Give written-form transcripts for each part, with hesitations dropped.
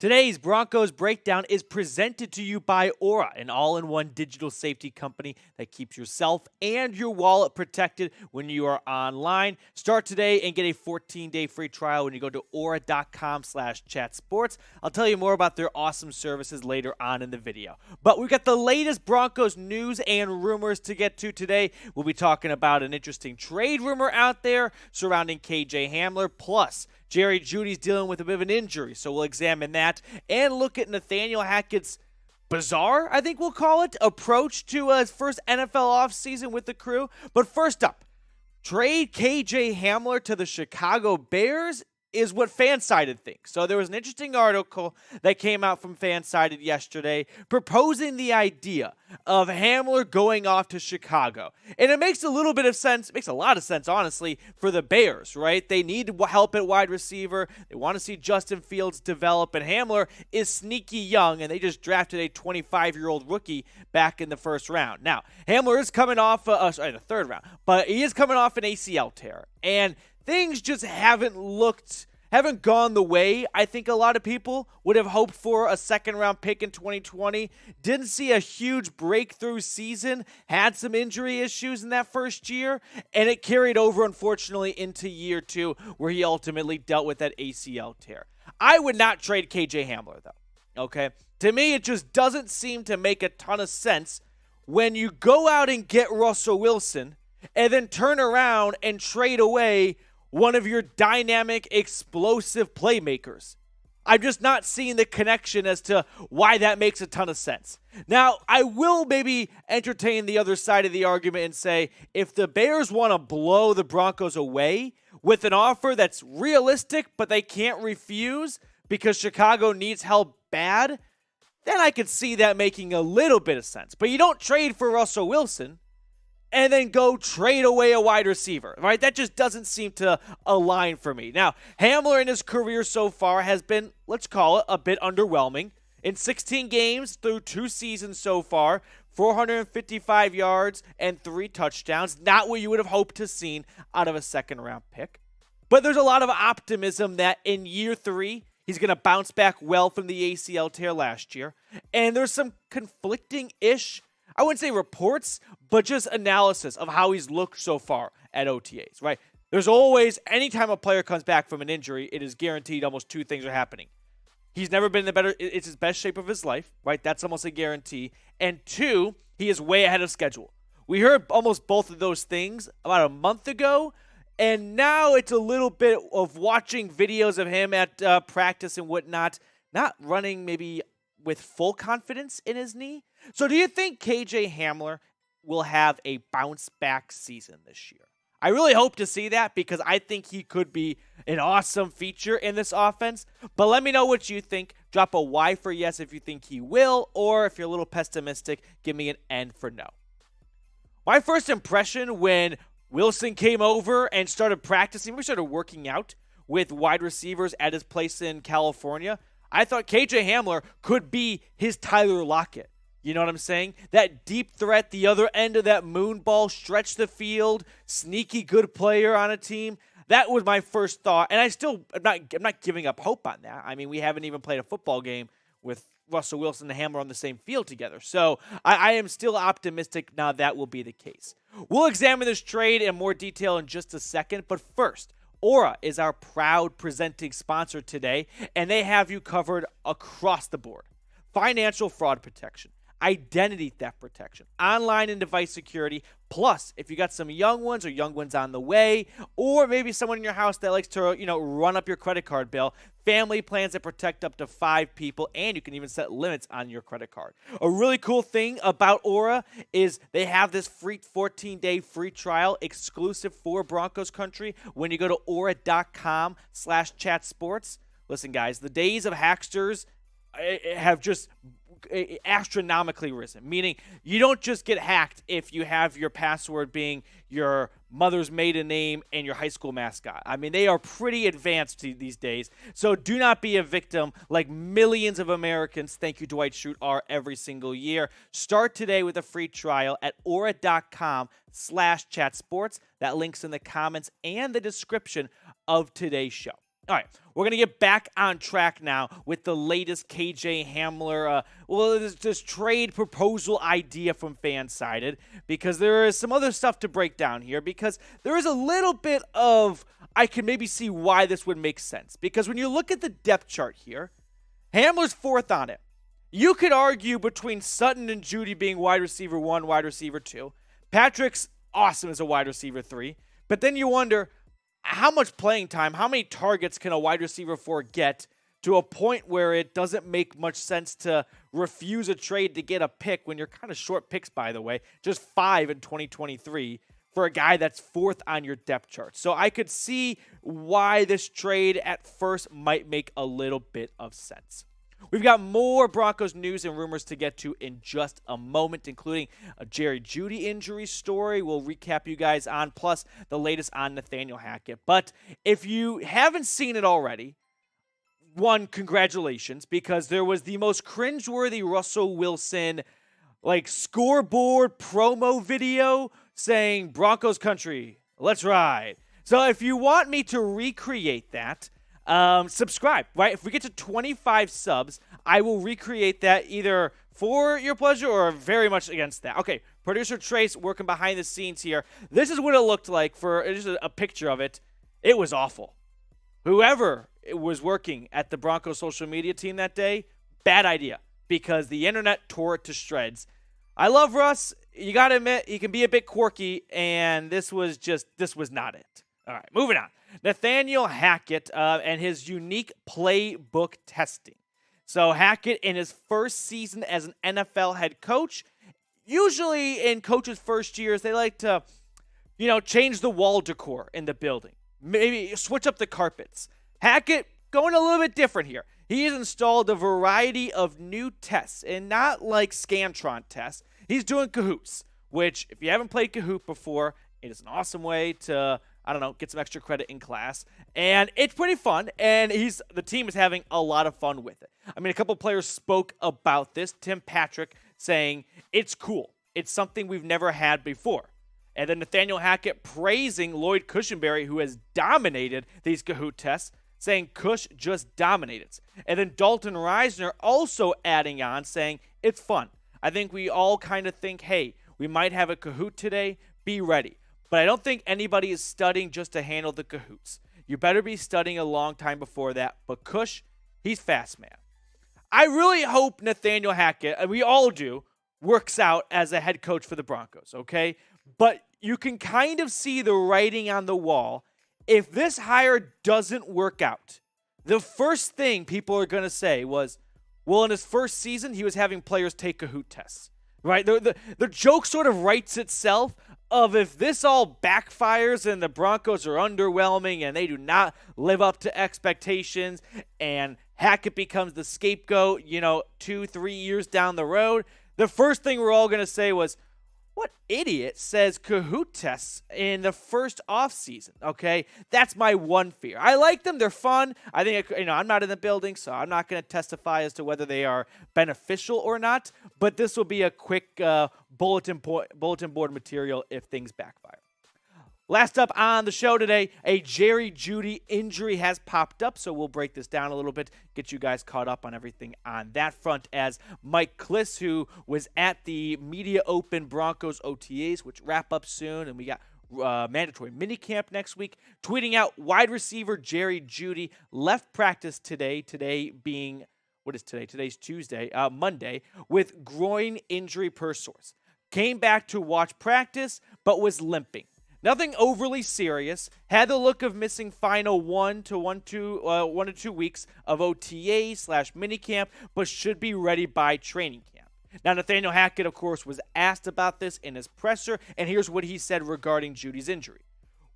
Today's Broncos breakdown is presented to you by Aura, an all-in-one digital safety company that keeps yourself and your wallet protected when you are online. Start today and get a 14-day free trial when you go to aura.com/chatsports. I'll tell you more about their awesome services later on in the video. But we've got the latest Broncos news and rumors to get to today. We'll be talking about an interesting trade rumor out there surrounding KJ Hamler, plus Jeudy's dealing with a bit of an injury, so we'll examine that and look at Nathaniel Hackett's bizarre, I think we'll call it, approach to his first NFL offseason with the crew. But first up, trade KJ Hamler to the Chicago Bears is what Fansided thinks. So there was an interesting article that came out from Fansided yesterday proposing the idea of Hamler going off to Chicago. And it makes a little bit of sense. It makes a lot of sense, honestly, for the Bears, right? They need help at wide receiver. They want to see Justin Fields develop. And Hamler is sneaky young, and they just drafted a 25-year-old rookie back in the first round. Now, Hamler is coming off, the third round, but he is coming off an ACL tear. And things just haven't gone the way I think a lot of people would have hoped for. A second-round pick in 2020. Didn't see a huge breakthrough season. Had some injury issues in that first year, and it carried over, unfortunately, into year two, where he ultimately dealt with that ACL tear. I would not trade KJ Hamler, though. Okay? To me, it just doesn't seem to make a ton of sense when you go out and get Russell Wilson and then turn around and trade away one of your dynamic, explosive playmakers. I'm just not seeing the connection as to why that makes a ton of sense. Now, I will maybe entertain the other side of the argument and say, if the Bears want to blow the Broncos away with an offer that's realistic, but they can't refuse because Chicago needs help bad, then I could see that making a little bit of sense. But you don't trade for Russell Wilson and then go trade away a wide receiver, right? That just doesn't seem to align for me. Now, Hamler in his career so far has been, let's call it, a bit underwhelming. In 16 games through 2 seasons so far, 455 yards and 3 touchdowns. Not what you would have hoped to seen out of a second-round pick. But there's a lot of optimism that in year 3, he's going to bounce back well from the ACL tear last year. And there's some conflicting-ish, I wouldn't say reports, but just analysis of how he's looked so far at OTAs, right? There's always, anytime a player comes back from an injury, it is guaranteed almost 2 things are happening. He's never been in it's his best shape of his life, right? That's almost a guarantee. And 2, he is way ahead of schedule. We heard almost both of those things about a month ago, and now it's a little bit of watching videos of him at practice and whatnot, not running maybe with full confidence in his knee. So do you think KJ Hamler will have a bounce-back season this year? I really hope to see that because I think he could be an awesome feature in this offense. But let me know what you think. Drop a Y for yes if you think he will, or if you're a little pessimistic, give me an N for no. My first impression when Wilson came over and started practicing, we started working out with wide receivers at his place in California, I thought KJ Hamler could be his Tyler Lockett. You know what I'm saying? That deep threat, the other end of that moon ball, stretch the field, sneaky good player on a team. That was my first thought, and I'm not giving up hope on that. I mean, we haven't even played a football game with Russell Wilson and Hamler on the same field together. So I am still optimistic now that will be the case. We'll examine this trade in more detail in just a second, but first, Aura is our proud presenting sponsor today, and they have you covered across the board. Financial fraud protection, identity theft protection, online and device security, plus if you got some young ones or young ones on the way, or maybe someone in your house that likes to, run up your credit card bill, family plans that protect up to 5 people, and you can even set limits on your credit card. A really cool thing about Aura is they have this free 14-day free trial exclusive for Broncos country when you go to aura.com/chatsports. Listen, guys, the days of hacksters have just astronomically risen, meaning you don't just get hacked if you have your password being your mother's maiden name and your high school mascot. I mean, they are pretty advanced these days, so do not be a victim like millions of Americans, thank you Dwight Schrute, are every single year. Start today with a free trial at aura.com/chatsports. That link's in the comments and the description of today's show. All right, we're going to get back on track now with the latest KJ Hamler, this trade proposal idea from Fansided, because there is some other stuff to break down here, because there is a little bit of, I can maybe see why this would make sense. Because when you look at the depth chart here, Hamler's fourth on it. You could argue between Sutton and Jeudy being wide receiver 1, wide receiver 2. Patrick's awesome as a wide receiver 3. But then you wonder, how much playing time, how many targets can a wide receiver 4 get to a point where it doesn't make much sense to refuse a trade to get a pick when you're kind of short picks, by the way, just 5 in 2023 for a guy that's fourth on your depth chart. So I could see why this trade at first might make a little bit of sense. We've got more Broncos news and rumors to get to in just a moment, including a Jeudy injury story we'll recap you guys on, plus the latest on Nathaniel Hackett. But if you haven't seen it already, one, congratulations, because there was the most cringeworthy Russell Wilson scoreboard promo video saying Broncos country, let's ride. So if you want me to recreate that, subscribe, right? If we get to 25 subs, I will recreate that either for your pleasure or very much against that. Okay, producer Trace working behind the scenes here. This is what it looked like for just a picture of it. It was awful. Whoever was working at the Broncos social media team that day, bad idea, because the internet tore it to shreds. I love Russ. You got to admit, he can be a bit quirky, and this was not it. All right, moving on. Nathaniel Hackett and his unique playbook testing. So Hackett, in his first season as an NFL head coach, usually in coaches' first years, they like to, change the wall decor in the building. Maybe switch up the carpets. Hackett going a little bit different here. He has installed a variety of new tests, and not like Scantron tests. He's doing Kahoots, which, if you haven't played Kahoot before, it is an awesome way to, get some extra credit in class. And it's pretty fun, and the team is having a lot of fun with it. A couple players spoke about this. Tim Patrick saying, it's cool. It's something we've never had before. And then Nathaniel Hackett praising Lloyd Cushenberry, who has dominated these Kahoot tests, saying Cush just dominated. And then Dalton Reisner also adding on, saying, it's fun. I think we all kind of think, hey, we might have a Kahoot today. Be ready. But I don't think anybody is studying just to handle the Kahoots. You better be studying a long time before that. But Cush, he's fast, man. I really hope Nathaniel Hackett, and we all do, works out as a head coach for the Broncos, okay? But you can kind of see the writing on the wall. If this hire doesn't work out, the first thing people are going to say was, well, in his first season, he was having players take Kahoot tests, right? The joke sort of writes itself of if this all backfires and the Broncos are underwhelming and they do not live up to expectations and Hackett becomes the scapegoat, 2-3 years down the road, the first thing we're all going to say was, what idiot says Kahoot tests in the first offseason, okay? That's my one fear. I like them. They're fun. I think, I'm not in the building, so I'm not going to testify as to whether they are beneficial or not, but this will be a quick bulletin board material if things backfire. Last up on the show today, a Jeudy injury has popped up, so we'll break this down a little bit, get you guys caught up on everything on that front, as Mike Kliss, who was at the Media Open Broncos OTAs, which wrap up soon, and we got mandatory minicamp next week, tweeting out wide receiver Jeudy left practice today being, what is today? Today's Tuesday, Monday, with groin injury per source. Came back to watch practice, but was limping. Nothing overly serious. Had the look of missing final 1 to 2 weeks of OTA/minicamp, but should be ready by training camp. Now, Nathaniel Hackett, of course, was asked about this in his presser, and here's what he said regarding Jeudy's injury.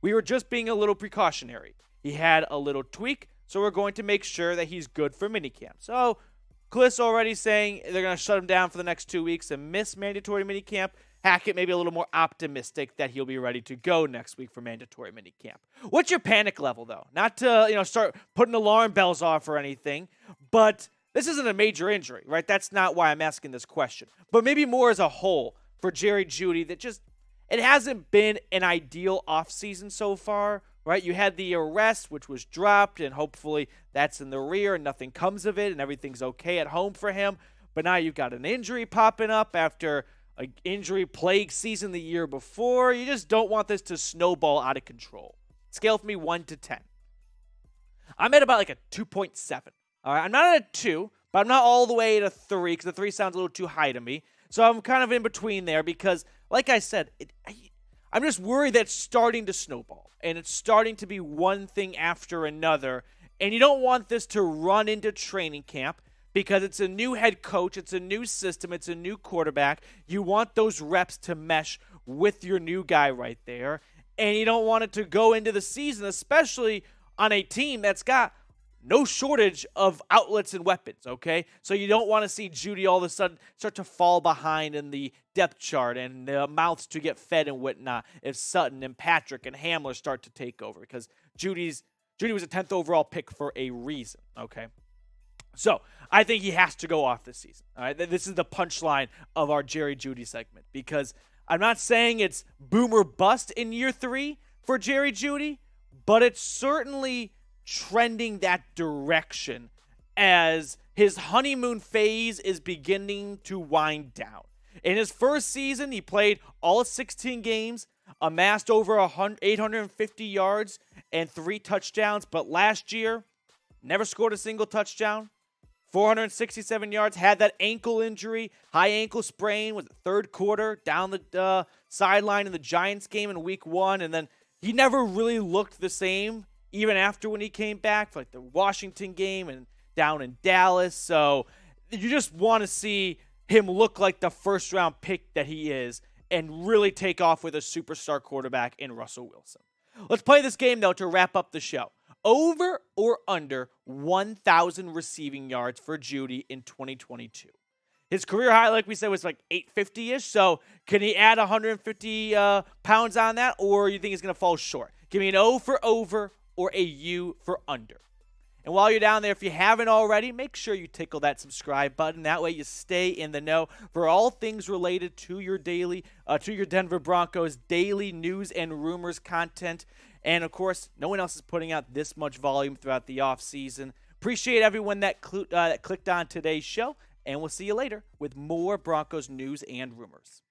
We were just being a little precautionary. He had a little tweak, so we're going to make sure that he's good for minicamp. So, Kliss already saying they're going to shut him down for the next 2 weeks and miss mandatory minicamp. Hackett maybe a little more optimistic that he'll be ready to go next week for mandatory minicamp. What's your panic level, though? Not to start putting alarm bells off or anything, but this isn't a major injury, right? That's not why I'm asking this question. But maybe more as a whole for Jeudy that it hasn't been an ideal offseason so far right? You had the arrest, which was dropped, and hopefully that's in the rear and nothing comes of it and everything's okay at home for him. But now you've got an injury popping up after an injury plague season the year before. You just don't want this to snowball out of control. Scale for me 1 to 10. I'm at about like a 2.7. All right, I'm not at a 2, but I'm not all the way at a 3 because the 3 sounds a little too high to me. So I'm kind of in between there because, like I said, I'm just worried that it's starting to snowball and it's starting to be one thing after another. And you don't want this to run into training camp because it's a new head coach, it's a new system, it's a new quarterback. You want those reps to mesh with your new guy right there. And you don't want it to go into the season, especially on a team that's got no shortage of outlets and weapons, okay? So you don't want to see Jeudy all of a sudden start to fall behind in the depth chart and the mouths to get fed and whatnot if Sutton and Patrick and Hamler start to take over because Jeudy was a 10th overall pick for a reason, okay? So I think he has to go off this season, all right? This is the punchline of our Jerry Jeudy segment because I'm not saying it's boom or bust in year 3 for Jerry Jeudy, but it's certainly trending that direction as his honeymoon phase is beginning to wind down. In his first season, he played all 16 games, amassed over 850 yards and 3 touchdowns, but last year, never scored a single touchdown, 467 yards, had that ankle injury, high ankle sprain, was the third quarter, down the sideline in the Giants game in week 1, and then he never really looked the same even after when he came back for like the Washington game and down in Dallas. So you just want to see him look like the first-round pick that he is and really take off with a superstar quarterback in Russell Wilson. Let's play this game, though, to wrap up the show. Over or under 1,000 receiving yards for Jeudy in 2022. His career high, like we said, was like 850-ish. So can he add 150 pounds on that, or you think he's going to fall short? Give me an O for over or a U for under. And while you're down there, if you haven't already, make sure you tickle that subscribe button. That way you stay in the know for all things related to your Denver Broncos daily news and rumors content. And, of course, no one else is putting out this much volume throughout the offseason. Appreciate everyone that clicked on today's show, and we'll see you later with more Broncos news and rumors.